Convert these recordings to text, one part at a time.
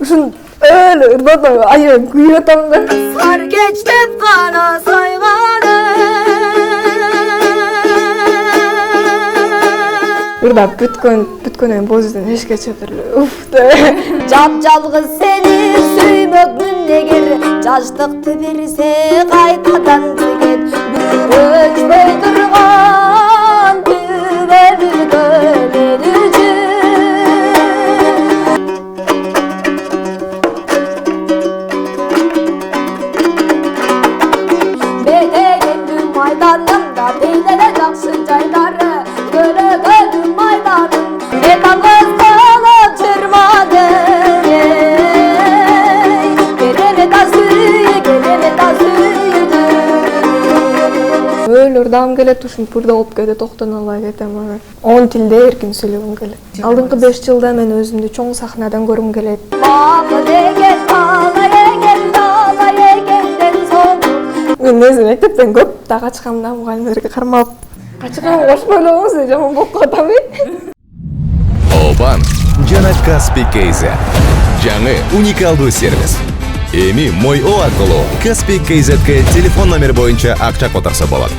Ушун öyle ırdadım, ayı kuyuyatam da. Sar geçtip kana sayganı. Irdap bütkönün bozudun eşke çöpürlü. Uf da. Jap-jalgız seni süymökmün eger. Жаштыкты берсе кайтадан тигет. Бир өчпөй турган түбөлү көлөдүчү. Бетегендү майданымда бейлеле жакшы жайлары. Көлөгөдү майданым металгыз калып жырмады. Öyle ırdam gelet, ушун пурда болуп кетет, токтон албай кетем аны. 10 тилде эркин сүйлөгүм келет. Алдыңкы 5 жылда мен өзүмдү чоң сахнадан көргүм келет. Балы деген, дала егенден соң. Мен өзүм мектептен көп да качканда мугалимдерге кармап, качкан кошпой эле жаман болуп калам эле. Обан жана Каспий KZ. Жаңы уникалдуу сервис. Эми Мой.о аркылуу Каспий KZ'ге телефон номер боюнча акча которсо болот.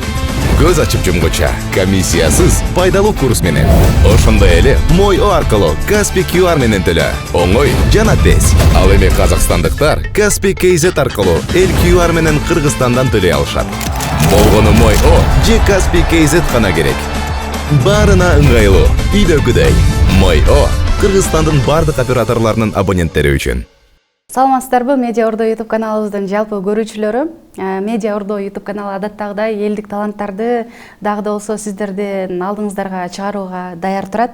Көз ачып жумгуча комиссиясыз пайдалуу курс менен. Ошондой эле Мой.о аркылуу Каспий QR менен төлө. Оңой жана тез. Ал эми казакстандыктар Каспий KZ аркылуу эл QR менен Кыргызстандан төлөй алышат. Болгону Мой.о же Каспий KZ гана керек. Баарына ыңгайлуу, үйдөгүдөй. Мой.о Кыргызстандын бардык операторлорунун абоненттери үчүн. Саламатсыздарбы, Медиа Ордо YouTube каналыбыздын жалпы көрүүчүлөрү. Медиа Ордо YouTube каналы адаттагыдай элдик таланттарды дагы да болсо сиздердин алдыңыздарга чыгарууга даяр турат.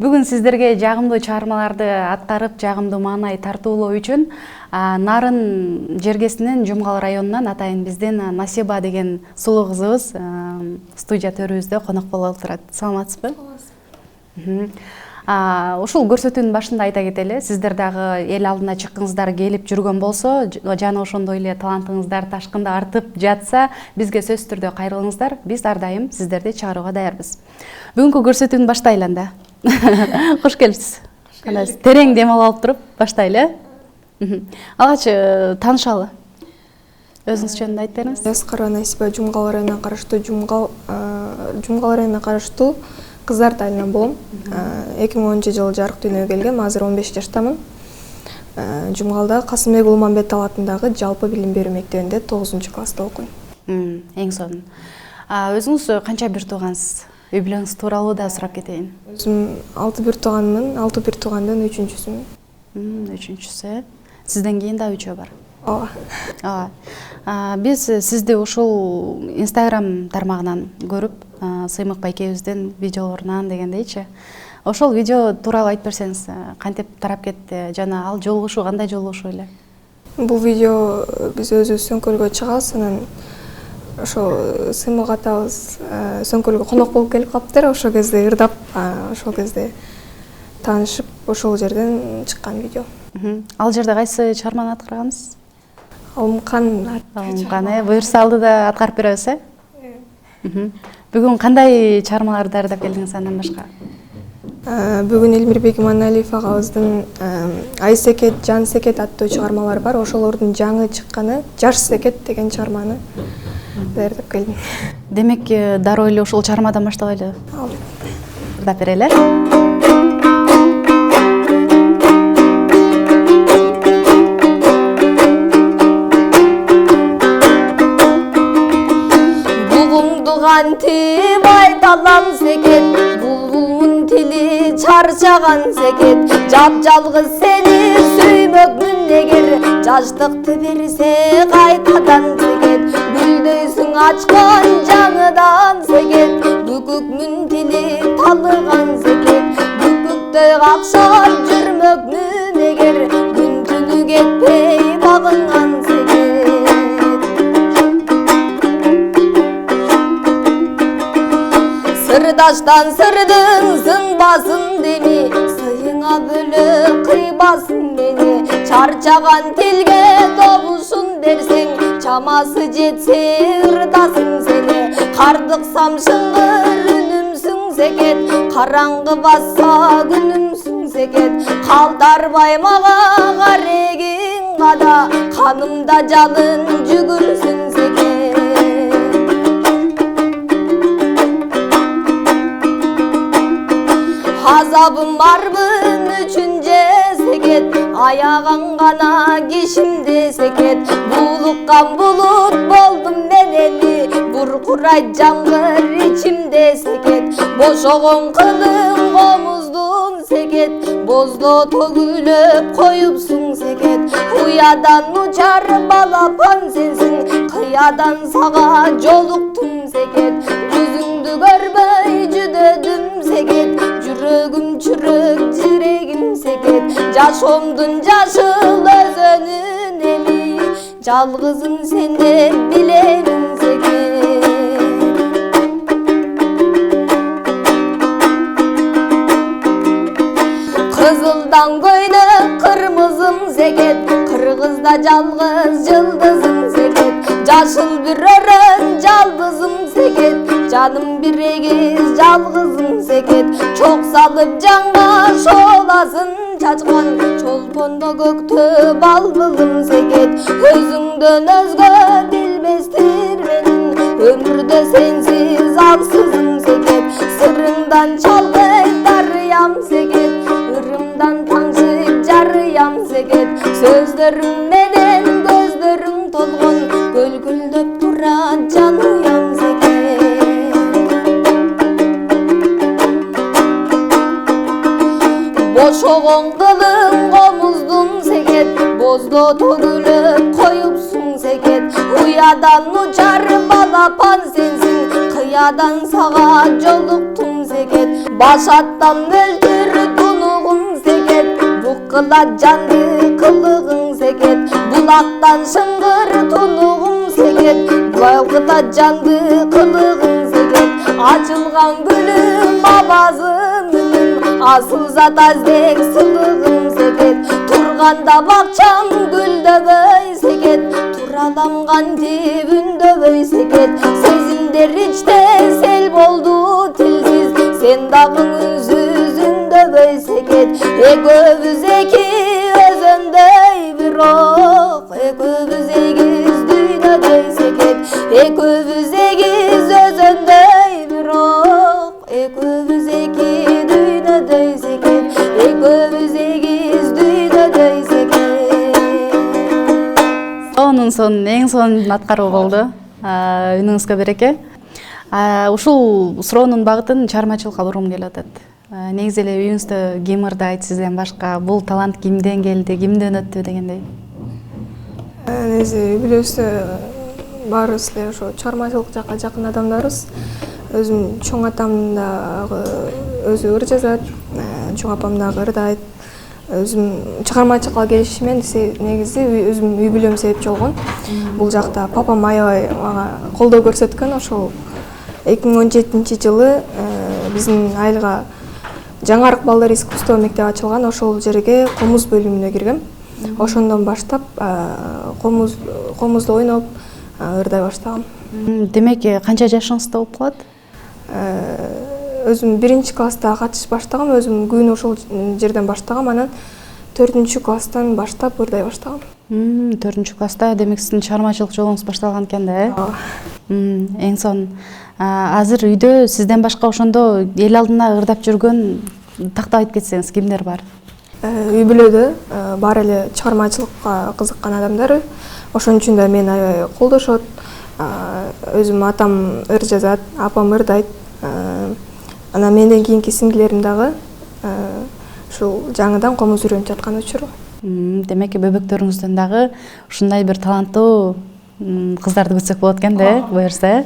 Бүгүн сиздерге жагымдуу чыгармаларды аткарып, жагымдуу маанай тартуулоо үчүн Нарын жергесинин Жумгал районунан атайын биздин Насиба деген сулуу кызыбыз студия төрүбүздө конок болуп турат. Саламатсызбы? Ушул көрсөтүүнүн башында айта кетели, сиздер дагы эл алдына чыккыңыздар келип жүргөн болсо, жана ошондой эле талантыңыздар ташкында артып жатса, бизге сөзсүз түрдө кайрылыңыздар. Биз ар дайым сиздерди чыгарууга даярбыз. Бүгүнкү көрсөтүүнү баштайлы анда. Кош келипсиз. Терең дем алып туруп баштайлы. Алгач таанышалы. Өзүңүз жөнүндө айтып бериңиз. Яскара Насиба Жумгал районуна караштуу Жумгал районуна караштуу Кыздар тайынан болом. 2010-жылы жарык дүйнөгө келгем, азыр 15 жаштамын. Жумгалда Касымбек Улмамбетов атындагы жалпы билим берүү мектебинде 9-класста окуйм. Эң сонун. Өзүңүз канча бир туугансыз? Үй бүлөңүз тууралуу да сурап кетейин. Өзүм 6 бир тууганмын, 6 бир туугандын 3-сүмүн. 3-сү. Сизден кийин да 3 бар. Ооба. Биз сизди ушул Instagram тармагынан көрүп, Сыймык байкебиздин видеолорунан дегендейчи. Ошол видео тууралуу айтып берсеңиз, кантип тарап кетти жана ал жолугушуу кандай жолугушуу эле? Бул видео биз өзүбүз Сөңкөлгө чыгабыз, анан ошо Сыймык атабыз Сөңкөлгө конок болуп келип калыптыр. Ошол кезде ырдап, ошол кезде таанышып, ошол жерден чыккан видео. Ал жерде кайсы чыгарманы аткаргансыз? Алымкан. Буюрса алды да аткарып беребиз, Бүгүн кандай чыгармаларды даярдап келдиңиз андан башка? Бүгүн Элмирбек Иманалиев агабыздын Ай секет, Жан секет аттуу чыгармалары бар. Ошолордун жаңы чыкканы Жаш секет деген чыгарманы даярдап келдим. Демек, дароо эле ушул чыгармадан баштабайлы. Ырдап берели. Анти байдалам секет, булбулдун тили чарчаган секет. Жап-жалгыз сени сүймөкмүн эгер, жаштыкты берсе кайтадан секет. Гүлдөйсүң ачкан жаңыдан секет, бүкүкмүн тили талыган секет. Бүкүктөй какшап жүрмөкмүн эгер, күнчүлүк кетпей багынган секет. Сырдаштан сырдың сынбасын деми, сыйыңа бөлөп кыйбасын мени. Чарчаган тилге добушун дерсең, чамасы жетсе ырдасың сени. Кардыксам шыңгыр үнүмсүң секет, караңгы басса күнүмсүң секет, калтарбай мага карегиң када, канымда жалын жүгүрсүн секет. Азабым барбын үчүн секет, аяган гана кишимде секет, булуккан булут болдум мен эми, буркурайт жамгыр ичимде секет, бошогон кылың комуздун секет, боздо төгүлөп коюпсуң секет, уядан учар балапан сенсиң, кыядан сага жолуктум секет, жүзүңдү көрбөй жүдөдүм секет, жүрөгүм чүрөк жирегим секет, жашоомдун жашыл өзөнүн эми, жалгызым сен деп билемин секет. Кызылдан көйнө кырмызым секет, кыргызда жалгыз жылдызым секет, жашыл бир өрөн жалбызым секет, жаным бир эгиз жалгызым секет, чок салып жанга шооласын чачкан, чолпондо көктө балбылым секет, өзүңдөн өзгө билбестир менин, өмүрдө сенсиз алсызым секет, сырыңдан чалкайт дарыям секет, ырымдан таңшып жарыям секет, сөздөрүң менен көздөрүң толгон, көлкүлдөп турат жаныям секет. Бошогон кылың комуздун секет, боздо төгүлөп коюпсуң секет, уядан учар балапан сенсиң, кыядан сага жолуктум секет, башаттан мөлтүр тунугуң секет, буккылат жанды кылыгың секет, булактан шыңгыр тунугуң секет, балкытат жанды кылыгың секет, ачылган гүлүм абазым үнүм, асыл зат аздек сылыгым секет, турганда бакчам гүлдөбөй секет, туралам кантип үндөбөй секет, сезимдер ичте сел болду тилсиз, сен дагы үнсүз үндөбөй секет, экөөбүз эки өзөндөй бирок, экөөбүз эгиз дүйнөдөй секет, экөөбүз эгиз өзөндөй бирок, экөөбүз эки дүйнөдөй секет, экөөбүз эгиз дүйнөдөй секет. Сонун эң сонун аткаруу болду. Үнүңүзгө береке. Ушул суроонун багытын чыгармачылыкка бургум келип атат. Негизи эле үйүңүздө ким ырдайт сизден башка, бул талант кимден келди, кимден өттү дегендей? Негизи үй бүлөбүздө баарыбыз эле ошо чыгармачылык жакка жакын адамдарбыз. Өзүм чоң атам дагы өзү ыр жазат, чоң апам дагы ырдайт. Өзүм чыгармачылыкка келишимен негизи өзүм үй бүлөм себепчи болгон. Бул жакта папам аябай мага колдоо көрсөткөн. Ошол 2017-жылы биздин айылга Жаңарык балдар искусство мектеби ачылган, ошол жерге комуз бөлүмүнө киргем. Ошондон баштап комузду ойноп ырдай баштагам. Демек, канча жашыңызда болуп калат? Өзүм 1-класста катышып баштагам, өзүм күн ошол жерден баштагам, анан 4-класстан баштап ырдай баштагам. 4-класста, демек сиздин чыгармачылык жолуңуз башталган экен да, Эң сонун. Азыр үйдө сизден башка ошондо эл алдына ырдап жүргөн, тактап айтып кетсеңиз, кимдер бар? Үй бүлөдө бар эле чыгармачылыкка кызыккан адамдар, ошон үчүн да мени аябай колдошот. Өзүм атам ыр жазат, апам ырдайт. Анан менден кийинки сиңдилерим дагы ушул жаңыдан комуз үйрөнүп жаткан учуру. Демек, бөбөктөрүңүздөн дагы ушундай бир таланттуу кыздарды күтсөк болот экен да, буюрса.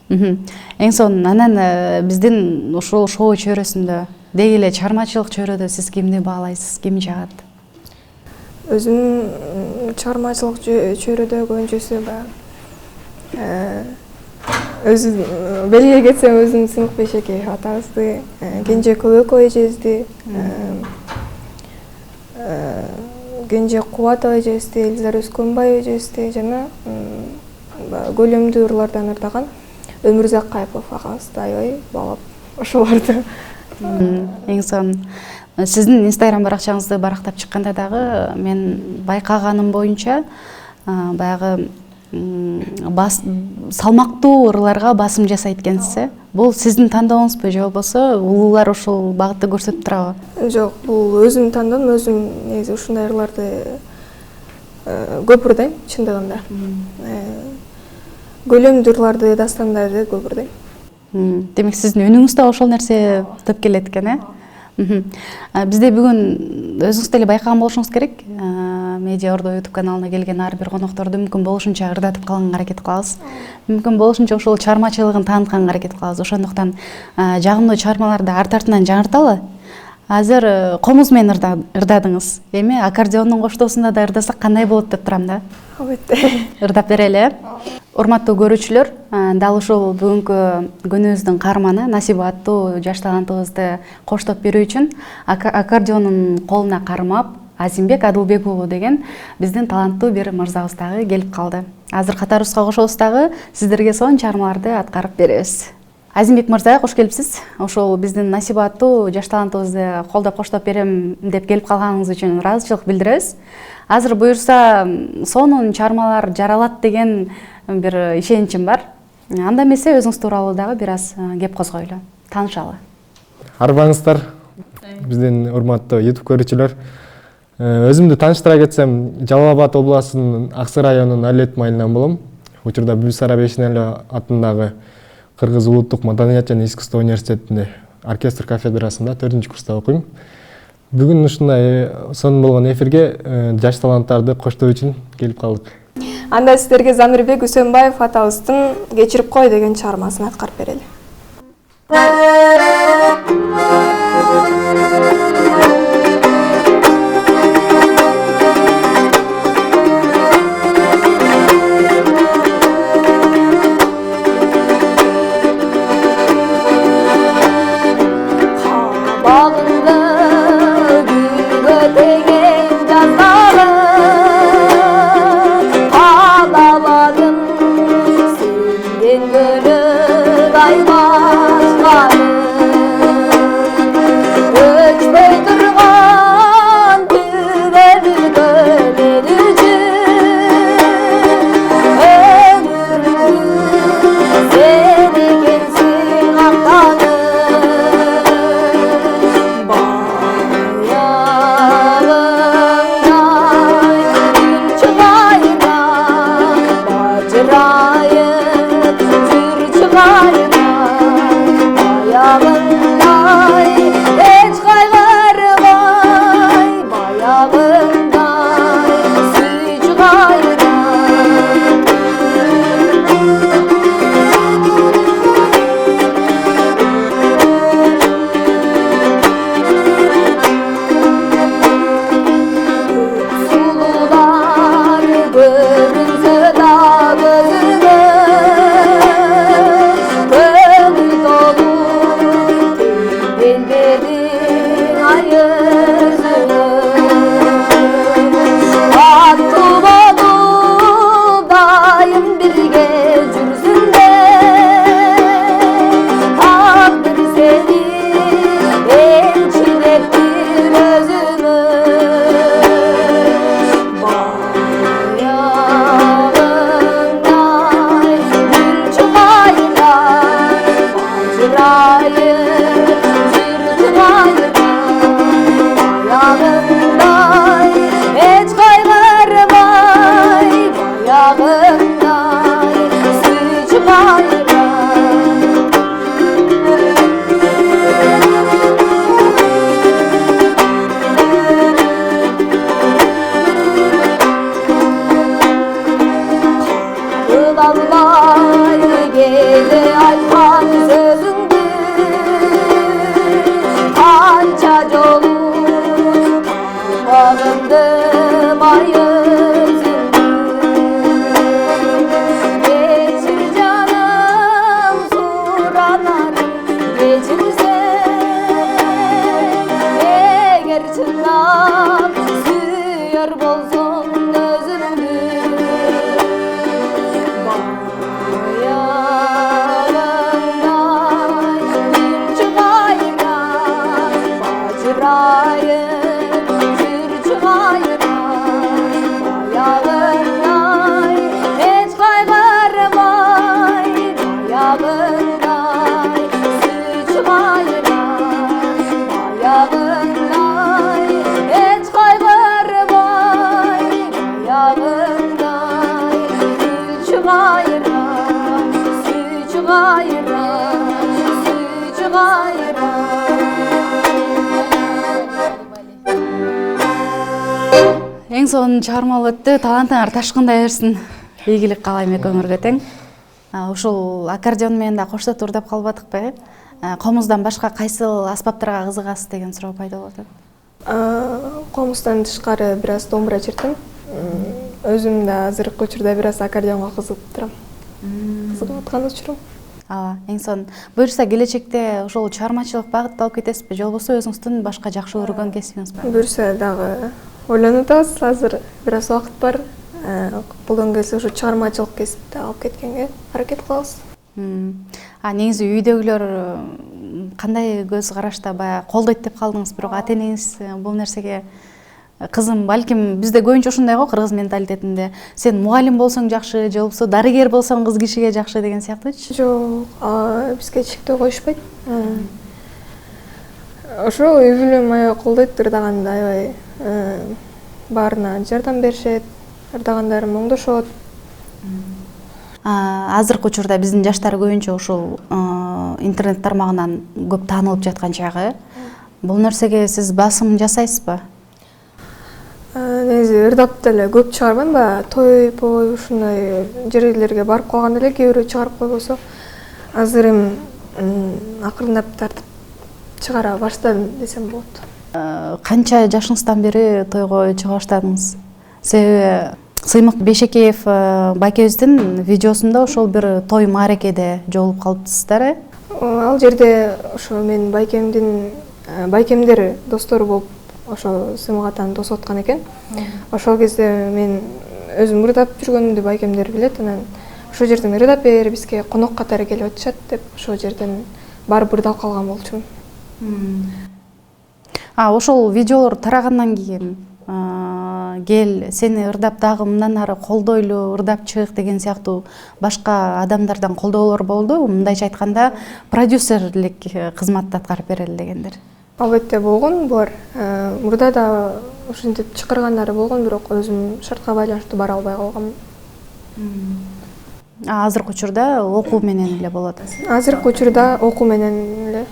Эң сонун. Анан биздин ушул шоу чөйрөсүндө, деги эле чыгармачылык чөйрөдө сиз кимди баалайсыз, ким жагат? Өзүм чыгармачылык чөйрөдө көбүнчөсү өзү белге кетсем өзүм Сыймык Бейшеке атабызды, Кенже Көбөков эжебизди, Кенже Кубатов эжебизди, Элизар Өскөнбаев эжебизди жана көлөмдүү ырлардан ырдаган Өмүрзак Кайыпов агабызды аябай баалап, ошолорду Эң сонун сиздин Instagram баракчаңызды барактап чыкканда дагы мен байкаганым боюнча баягы салмактуу ырларга басым жасайт экенсиз. Бул сиздин тандооңузбу же болбосо улуулар ушул багытты көрсөтүп турабы? Жок, бул өзүмдүн тандоом. Өзүм негизи ушундай ырларды көп ырдайм, чындыгында. Көлөмдүү ырларды, дастандарды көп ырдайм. Демек сиздин үнүңүз да ошол нерсе туп келет экен, э? Бизде бүгүн өзүңүз деле байкаган болушуңуз керек. Медиа Ордо YouTube каналына келген ар бир конокторду мүмкүн болушунча ырдатып калганга аракет кылабыз. Мүмкүн болушунча ошол чыгармачылыгын таанытканга аракет кылабыз. Ошондуктан жагымдуу чыгармаларды арт артынан жаңырталы. Азыр комуз менен ырдадыңыз. Эми аккордеондун коштоосунда да ырдасак кандай болот деп турам да. Албетте. Ырдап берели, э? Урматтуу көрүүчүлөр, дал ушул бүгүнкү күнүбүздүн каарманы Насиба аттуу жаш талантыбызды коштоп берүү үчүн аккордеонун колуна кармап Азимбек Адылбек уулу деген биздин таланттуу бир мырзабыз дагы келип калды. Азыр катарыбызга кошобуз дагы сиздерге сонун чыгармаларды аткарып беребиз. Азимбек мырза, кош келипсиз. Ошол биздин Насиба аттуу жаш талантыбызды колдоп коштоп берем деп келип калганыңыз үчүн ыраазычылык билдиребиз. Азыр буюрса сонун чыгармалар жаралат деген бир ишеничим бар. Анда эмесе өзүңүз тууралуу дагы бир аз кеп козгойлу. Таанышалы. Арбаңыздар, биздин урматтуу YouTube көрүүчүлөр. Өзүмдү тааныштыра кетсем, Жалал Абад областынын Аксы районунун Алет майылынан болом. Учурда Бүлсара Бешинели атындагы Кыргыз улуттук маданият жана искусство университетинде оркестр кафедрасында 4-курста окуйм. Бүгүн ушундай сонун болгон эфирге жаш таланттарды коштоо үчүн келип калдык. Анда сиздерге Замирбек Үсөнбаев атабыздын «Кечирип кой» деген чыгармасын аткарып берели. кайра, сүйчү кайра. Эң сонун чыгармалуу өттү. Талантыңар ташкындай берсин. Ийгилик каалайм экөөңөргө тең. Ушул аккордеон менен да коштоту ырдап калбадыкпы? Комуздан башка кайсыл аспаптарга кызыгасыз деген суроо пайда болуп атат. Комуздан тышкары бир аз домбура чертем. Өзүм да азыркы учурда бир аз аккордеонго кызыгып турам. Кызыгып аткан учурум. Эң сонун. Буюрса келечекте ошол чыгармачылык багытта алып кетесизби, же болбосо өзүңүздүн башка жакшы көргөн кесибиңиз бар? Буюрса дагы ойлонуп атабыз. Азыр бир аз убакыт бар. Колдон келсе ушу чыгармачылык кесипти алып кеткенге аракет кылабыз. Негизи үйдөгүлөр кандай көз карашта баягы колдойт деп калдыңыз, бирок ата энеңиз бул нерсеге кызым, балким бизде көбүнчө ушундай го, кыргыз менталитетинде сен мугалим болсоң жакшы, же болбосо дарыгер болсоң кыз кишиге жакшы деген сыяктуучу. Жок, бизге чектөө коюшпайт. Ошо үй бүлөм аябай колдойт, ырдаганда аябай баарына жардам беришет, ырдагандарым оңдошот. Азыркы учурда биздин жаштар көбүнчө ушул интернет тармагынан көп таанылып жаткан чагы. Бул нерсеге сиз басым жасайсызбы? Негизи ырдап деле көп чыгарбайм, баягы той ушундай жерлерге барып калганда эле кээ бирөө чыгарып койбосо, азыр эми акырындап тартып чыгара баштадым десем болот. Канча жашыңыздан бери тойго чыга баштадыңыз? Себеби Сыймык Бейшекеев байкебиздин видеосунда ошол бир той маарекеде жолугуп калыптырсыздар. Ал жерде ошо мен байкемдер достору болуп ошо Сыймык атаны тосуп аткан экен. Ошол кезде мен өзүм ырдап жүргөнүмдү байкемдер билет. Анан ошол жерден ырдап бер, бизге конок катары келип атышат деп ошол жерден барып ырдап калган болчумун. Ошол видеолор тарагандан кийин кел сени ырдап дагы мындан ары колдойлу, ырдап чык деген сыяктуу башка адамдардан колдоолор болду. Мындайча айтканда продюсерлик кызматты аткарып берели дегендер. Албетте болгон, булар мурда да ушинтип чакыргандары болгон, бирок өзүм шартка байланыштуу бара албай калгам. Азыркы учурда окуу менен эле болот. Азыркы учурда окуу менен эле.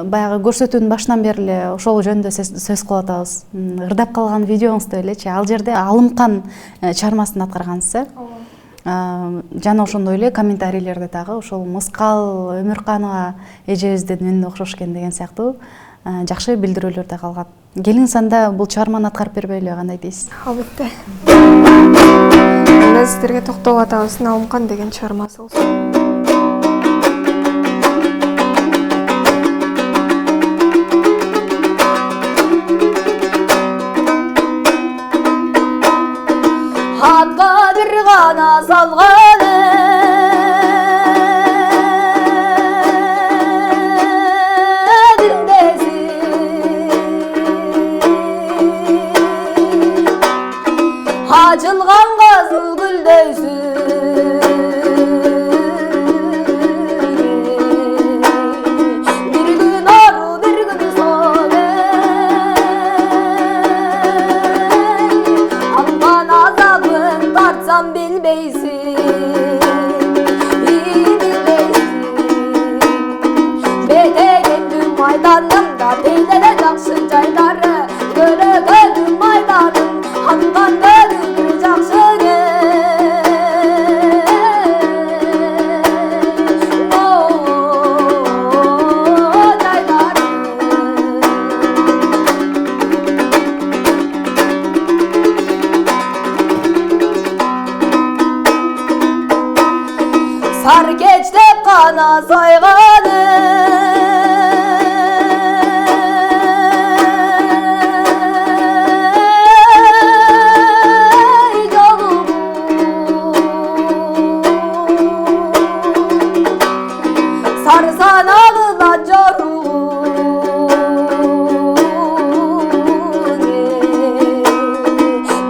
Баягы көрсөтүүнүн башынан бери эле ошол жөнүндө сөз кылып атабыз. Ырдап калган видеоңузду элечи, ал жерде Алымкан чыгармасын аткаргансыз. Жана ошондой эле комментарийлерде дагы ошол Мыскал Өмүрканова эжебиздин үнүнө окшош экен деген сыяктуу жакшы билдирүүлөр да калган. Келиңиз анда бул чыгарманы аткарып бербейлиби, кандай дейсиз? Албетте. Анда сиздерге токтолуп атабыз, Алымкан деген чыгармасы болсун. Атқа бір ғана салғаны Açılған қызыл гүлдейсің Bir gün arı bir gün soğuk Alman azabın tartsam bilmeysin İyi bilmeysin Bete gittim maydanımda Peydele жақсы жайлары Көрөгөнүм майданым Анған көрүгү жақсы Сар кечтеп қана сайғаны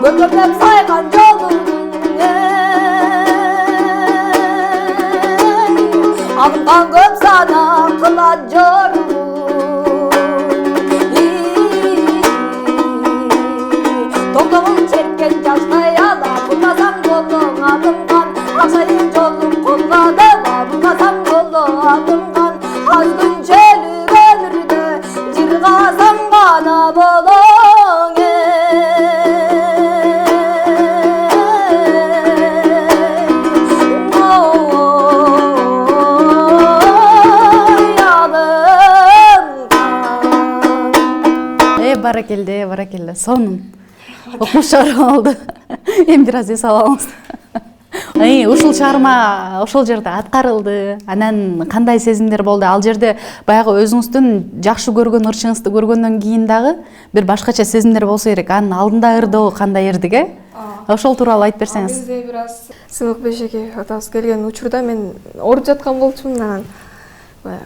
Көкөмдеп сайған жолың Алынған көп сана қылат жорың Тоқтауын шеккен жастай ала Бұлмасаң жолың алынған Ақшайын жолың қолға баракелде. Сонун. Окуш чыгарып алды. Эми бир аз эс алабыз. Ушул чыгарма ошол жерде аткарылды. Анан кандай сезимдер болду? Ал жерде баягы өзүңүздүн жакшы көргөн ырчыңызды көргөндөн кийин дагы бир башкача сезимдер болсо керек. Анын алдында ырдоо кандай эрдик, Ошол тууралуу айтып берсеңиз. Бизде бир аз Сымык Бешеке атабыз келген учурда мен ооруп жаткан болчумун. Анан баягы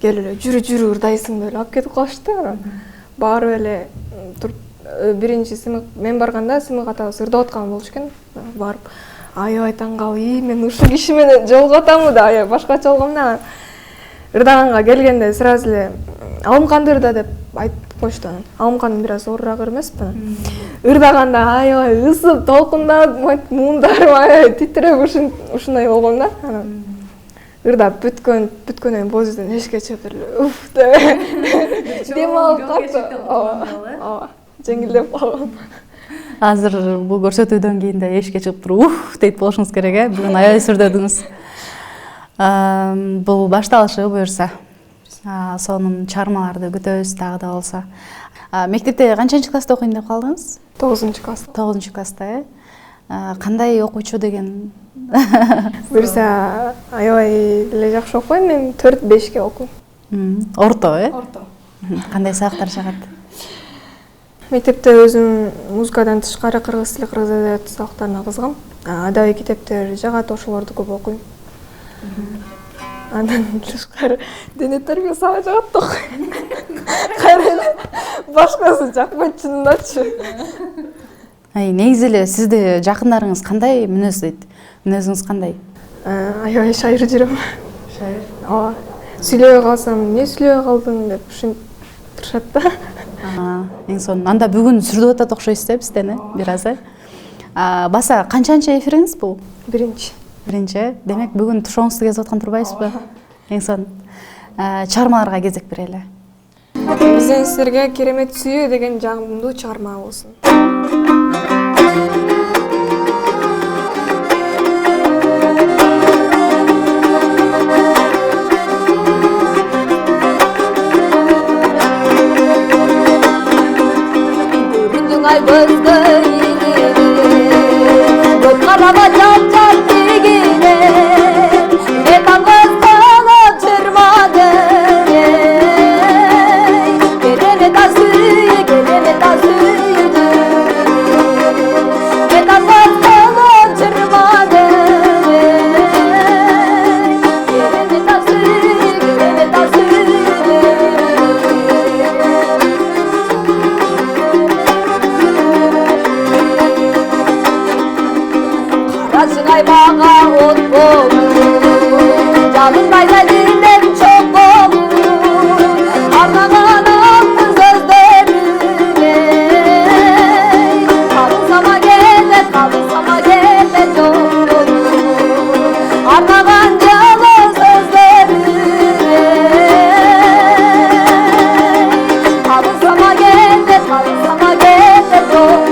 келип эле жүрү ырдайсың деп алып кетип калышты. Анан барып эле туруп биринчи Сымык мен барганда Сымык атабыз ырдап аткан болчу экен. Барып аябай таң калып, мен ушул киши менен жолугатамы да, аябай башкача болгон да. Ырдаганга келгенде сразу эле Алымканды ырда деп айтып коюшту. Алымкан бир аз оорураак эмеспи? Ырдаганда аябай ысып, толкундап, муундарым аябай титиреп ушундай болгон да. Анан ырдап бүткөндөн боздон эшикке чыгып уф деп дем алып калды. Ооба, жеңилдеп калган. Азыр бул көрсөтүүдөн кийин да эшикке чыгып туруп уф дейт болушуңуз керек, Бүгүн аябай сүрдөдүңүз. Бул башталышы буюрса. Сонун чыгармаларды күтөбүз дагы да болсо. Мектепте канчанчы класста окуйм деп калдыңыз? 9-класста. 9-класста, Кандай окуучу деген? Буюрса аябай эле жакшы окуйм, мен 4-5ке окуйм. Орто, Орто. Кандай сабактар чыгат? Мектепте өзүм музыкадан тышкары кыргыз тили, кыргыз эдебияты сабактарына кызыгам. Адабий китептер жагат, ошолорду көп окуйм. Андан тышкары дене тарбия сабак жагат да окуйм. Кайра башкасы жакпайт чынындачы. Негизи эле сизди жакындарыңыз кандай мүнөздөйт? Мүнөзүңүз кандай? Аябай шайыр жүрөм. Шайыр? Ооба. Сүйлөбөй калсам, эмне сүйлөбөй калдың деп ушинтип турушат да. Эң сонун. Анда бүгүн сүрдөп атат окшойсуз, бизден, бир аз. Баса канчанчы эфириңиз бул? Биринчи. Демек бүгүн тушоңузду кезип аткан турбайсызбы? Эң сонун. Чыгармаларга кезек берели. Бизден силерге керемет сүйүү деген жагымдуу чыгарма болсун. Ay gözlerine Göz karama çarçar digine Ne tangız kalıp çırmadı Gelene ta suyu, gelene ta suyudu Ne tangız kalıp çırmadı Gelene ta suyu, gelene ta suyudu Kaybağa ot olur Canın bayda dilem çok olur Arnağan altın sözlerine Kalınsama gele çok olur Arnağan canın sözlerine Kalınsama gele çok olur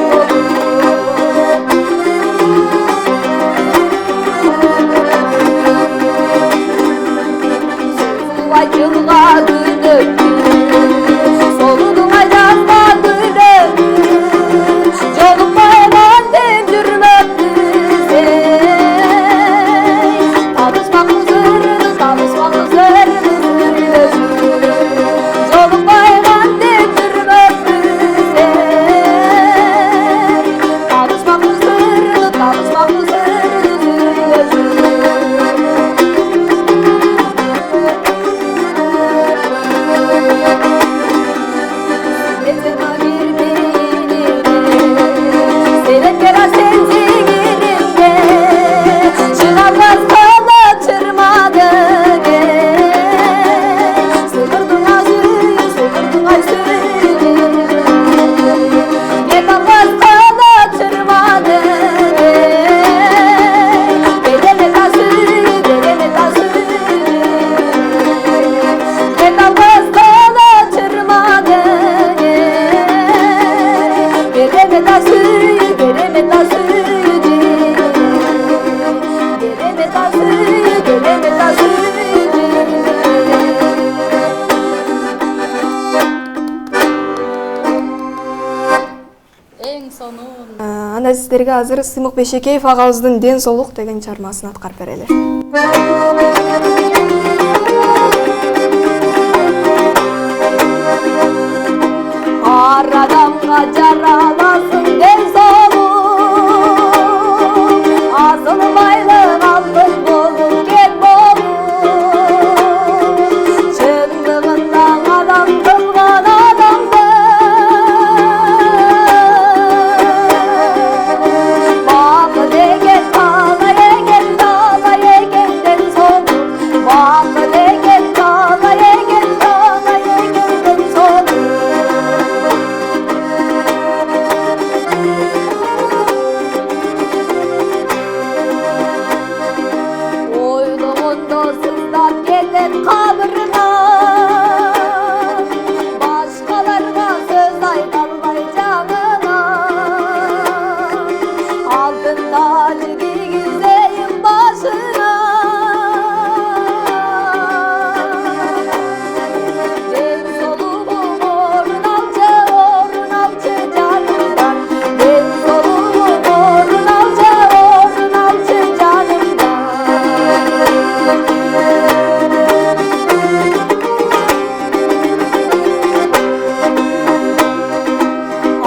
Анда сиздерге азыр Сыймык Бейшекеев агабыздын Ден соолук деген чыгармасын аткарып берели. Ар адамга жараласын ден соолук, асыл байлык алтын болуп кет болуп, чындыгында адам кылган адамды бакыт экен талай экен ден соолук, бакыт экен талай экен ден соолук. Ойлогондо сыздап кетет кабырыңа, башкаларга сөз айта албай жаңына, алтын тач кийгизейин башына. Ден соолугум орун алчы жанымдан, ден соолугум орун алчы жанымдан.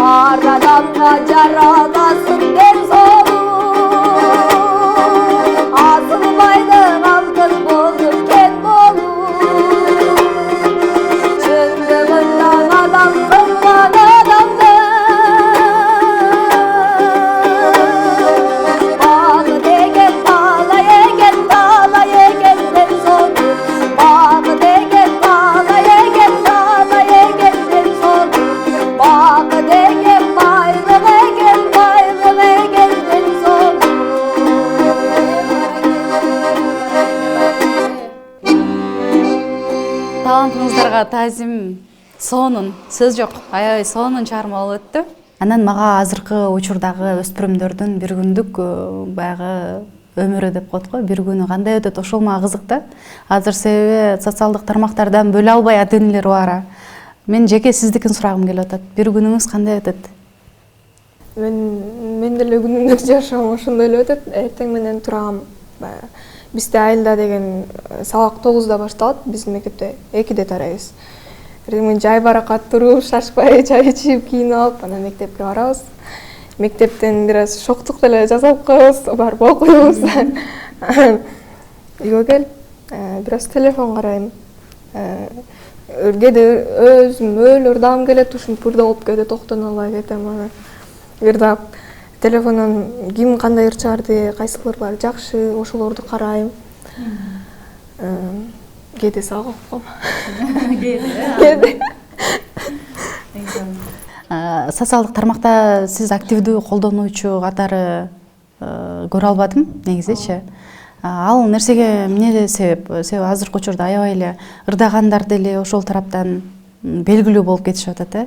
Ар адамга жараласын ден соолук, асыл байлык алтын болуп кет болуп, чындыгында адам кылган адамды бакыт экен талай экен ден соолук, бакыт экен талай экен ден соолук, бакыт экен байлык экен ден соолук. Талантыңыздарга таазим Соонун, сөз жок, аябай Соонун чыгарма болуп өттү. Анан мага азыркы учурдагы өспүрүмдөрдүн бир күндүк баягы өмүрү деп коет го, бир күнү кандай өтөт, ошол мага кызык да. Азыр себеби социалдык тармактардан бөлө албай ата энелер бар. Мен жеке сиздикин сурагым келип атат. Бир күнүңүз кандай өтөт? Мен деле күнүмдүк жашоом ошондой эле өтөт. Эртең менен турам. Бизде айылда деген сабак 9-да башталат, биздин мектепте 2-де тарайбыз. Эртең менен жай баракат туруп, шашпай чай ичип, кийинип алып, анан мектепке барабыз. Мектептен бир аз шоктук деле жасап коебуз, барып окуйбуз. Үйгө келип, бир аз телефон карайм. Кээде өзүм ырдагым келет, ушинтип ырдап кээде токтоно албай кетем. Анан ырдап телефондон ким кандай ыр чыгарды, кайсыл ырлар жакшы, ошолорду карайм. Кээде сагып коем. Кээде. Социалдык тармакта сиз активдүү колдонуучу катары көрө албадым негизичи. Ал нерсеге эмне себеп? Себеби азыркы учурда аябай эле ырдагандар деле ошол тараптан белгилүү болуп кетишип атат,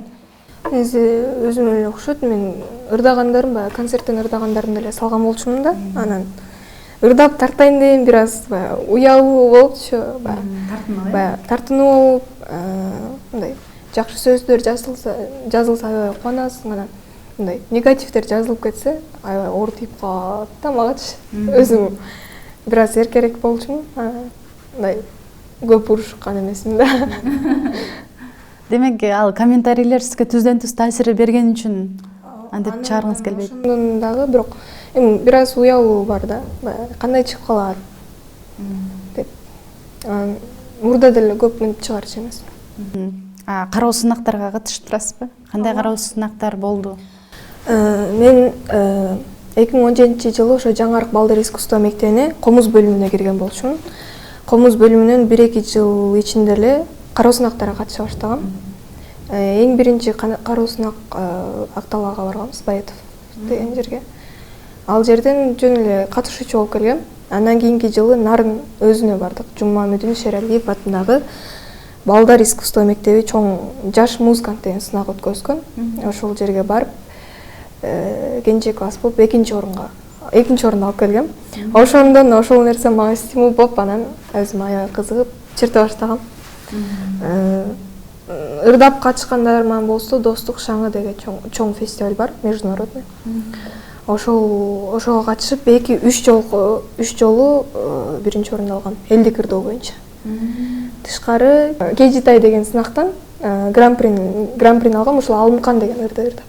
Негизи өзүмө эле окшойт. Мен ырдагандарым баягы концерттен ырдагандарын деле салган болчумун да. Анан ырдап тартайын деген бир аз уялуу болчу. Баягы тартынуу болуп, мындай жакшы сөздөр жазылса аябай кубанасың. Анан мындай негативдер жазылып кетсе аябай оор тийип калат да магачы. Өзүм бир аз эркерээк болчумун. Мындай көп урушкан эмесмин да. Демек, ал комментарийлер сизге түздөн-түз таасир берген үчүн антип чыгаргыңыз келбейт. Ошондон дагы бирок эми бир аз уялуу бар да. Кандай чыгып калат деп. Мурда деле көп мынтип чыгарчу эмес. Кароо сынактарга катышып турасызбы? Кандай кароо сынактар болду? Мен 2017-жылы ошо Жаңарык балдар искусство мектебине комуз бөлүмүнө кирген болчумун. Комуз бөлүмүнөн 1-2 жыл ичинде эле кароо сынактарга катыша баштагам. Эң биринчи кароо сынак Акталаага барганбыз, Баетов деген жерге. Ал жерден жөн эле катышуучу болуп келгем. Андан кийинки жылы Нарын өзүнө бардык. Жумамедин Шералиев атындагы балдар искусство мектеби чоң жаш музыкант деген сынак өткөзгөн. Ошол жерге барып, кенже класс болуп экинчи орунду алып келгем. Ошондон ошол нерсе мага стимул болуп, анан өзүм аябай кызыгып чырта баштагам. ырдап качканда арман болсо Достук шаңы деген чоң фестиваль бар, международный. Ошого катышып 2-3 жолу биринчи орун алгам, элдик ырдоо боюнча. Тышкары Кежитай деген сынактан гран-прини алгам, ушул Алымкан деген ырды ырдап.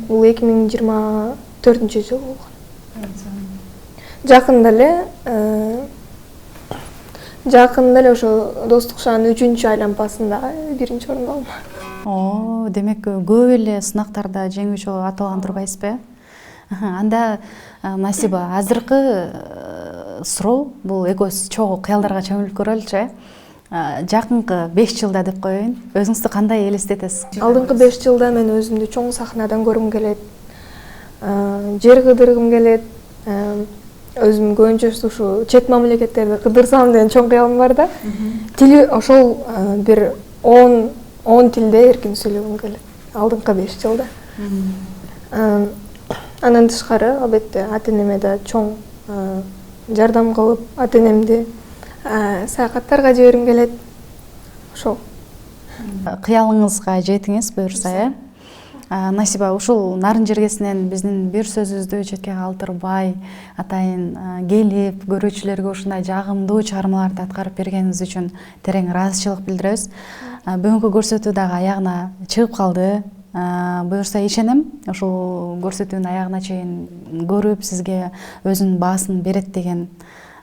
Бул 2024-жылы болгон. Жакында эле ошо Достук шаанын 3-чү айланпасында биринчи орун алдым. Демек көп эле сынактарда жеңүүчү аталган турбайсызбы? Анда Насиба, азыркы суроо бул экөөбүз чогуу кыялдарга чөмүлүп көрөлүчү. Жакынкы 5 жылда деп коеюн, өзүңүздү кандай элестетесиз? Алдыңкы 5 жылда мен өзүмдү чоң сахнадан көргүм келет, жер кыдыргым келет, өзүм көбүнчө ушу чет мамлекеттерди кыдырсам деген чоң кыялым бар да. Тили ошол бир 10 тилде эркин сүйлөгүм келет алдыңкы 5 жылда. Андан тышкары албетте ата-энеме да чоң жардам кылып, ата-энемди саякаттарга жибергим келет. Ошол. Кыялыңызга жетиңиз буюрса, Насиба, ушул Нарын жергесинен биздин бир сөзүбүздү четке калтырбай, атайын келип, көрүүчүлөргө ушундай жагымдуу чыгармаларды аткарып бергениңиз үчүн терең ыраазычылык билдиребиз. Бүгүнкү көрсөтүү дагы аягына чыгып калды. Буюрса ишенем, ушул көрсөтүүнүн аягына чейин көрүп, сизге өзүнүн баасын берет деген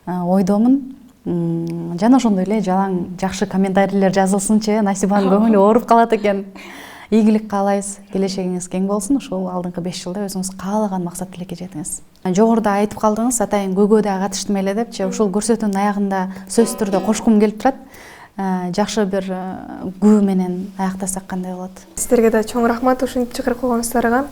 ойдомун. Жана ошондой эле жалаң жакшы комментарийлер жазылсынчы, Насибанын көңүлү ооруп калат экен. Ийгилик каалайбыз, келечегиңиз кең болсун, ушул алдыңкы 5 жылда өзүңүз каалаган максат тилекке жетиңиз. Жогоруда айтып калдыңыз, атайын көйгөйдө катыштым эле депчи, ушул көрсөтүүнүн аягында сөзсүз түрдө кошкум келип турат. Жакшы бир күү менен аяктасак кандай болот? Сиздерге да чоң рахмат ушинтип чакырып койгонуңуздарга.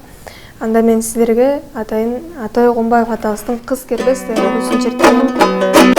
Анда мен сиздерге атайын Атай Огонбаев атабыздын Кыз кербес деген образын чертем.